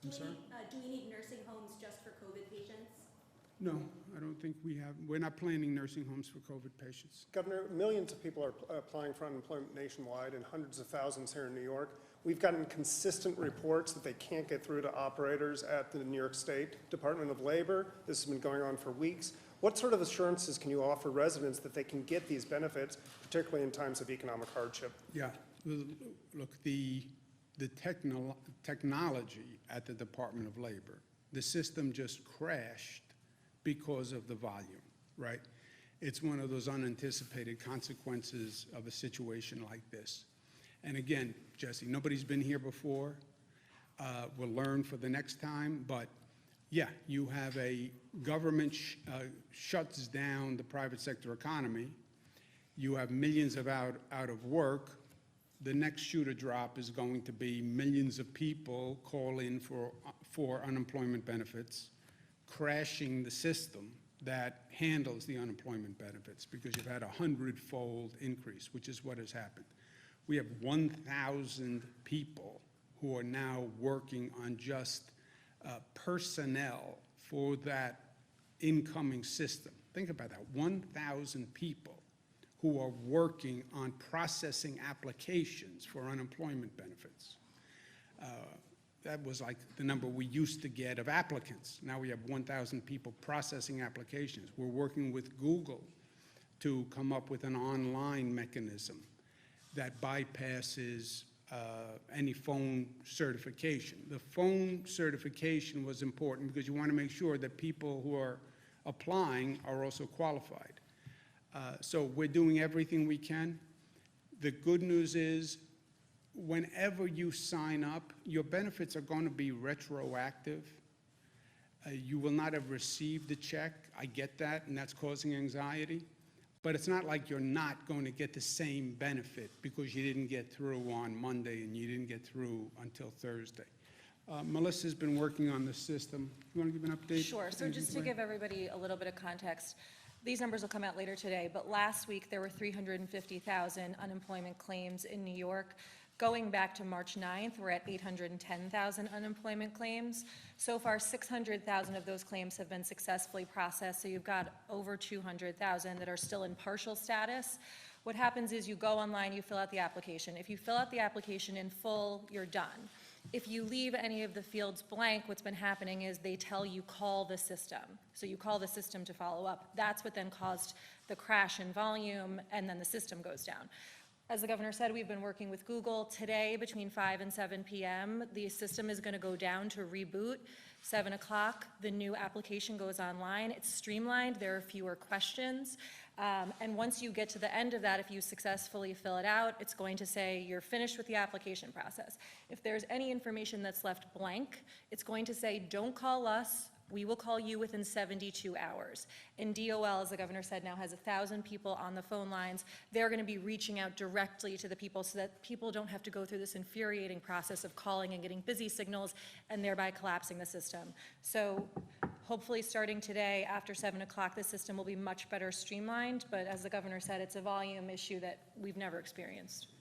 I'm sorry? Do we need nursing homes just for COVID patients? No, I don't think we have. We're not planning nursing homes for COVID patients. Governor, millions of people are applying for unemployment nationwide and hundreds of thousands here in New York. We've gotten consistent reports that they can't get through to operators at the New York State Department of Labor. This has been going on for weeks. What sort of assurances can you offer residents that they can get these benefits, particularly in times of economic hardship? Yeah, look, the technology at the Department of Labor, the system just crashed because of the volume, right? It's one of those unanticipated consequences of a situation like this. And again, Jesse, nobody's been here before. We'll learn for the next time, but yeah, you have a government shuts down the private sector economy. You have millions of out of work. The next shoe to drop is going to be millions of people call in for unemployment benefits, crashing the system that handles the unemployment benefits because you've had a 100-fold increase, which is what has happened. We have 1,000 people who are now working on just personnel for that incoming system. Think about that, 1,000 people who are working on processing applications for unemployment benefits. That was like the number we used to get of applicants. Now we have 1,000 people processing applications. We're working with Google to come up with an online mechanism that bypasses any phone certification. The phone certification was important because you want to make sure that people who are applying are also qualified. So we're doing everything we can. The good news is whenever you sign up, your benefits are going to be retroactive. You will not have received the check. I get that, and that's causing anxiety. But it's not like you're not going to get the same benefit because you didn't get through on Monday and you didn't get through until Thursday. Melissa's been working on the system. You want to give an update? Sure. So just to give everybody a little bit of context, these numbers will come out later today, but last week there were 350,000 unemployment claims in New York. Going back to March 9th, we're at 810,000 unemployment claims. So far, 600,000 of those claims have been successfully processed, so you've got over 200,000 that are still in partial status. What happens is you go online, you fill out the application. If you fill out the application in full, you're done. If you leave any of the fields blank, what's been happening is they tell you call the system. So you call the system to follow up. That's what then caused the crash in volume, and then the system goes down. As the governor said, we've been working with Google. Today, between 5 and 7 p.m., the system is going to go down to reboot. 7 o'clock, the new application goes online. It's streamlined. There are fewer questions. And once you get to the end of that, if you successfully fill it out, it's going to say you're finished with the application process. If there's any information that's left blank, it's going to say, don't call us. We will call you within 72 hours. And DOL, as the governor said, now has 1,000 people on the phone lines. They're going to be reaching out directly to the people so that people don't have to go through this infuriating process of calling and getting busy signals and thereby collapsing the system. So hopefully starting today after 7 o'clock, the system will be much better streamlined. But as the governor said, it's a volume issue that we've never experienced.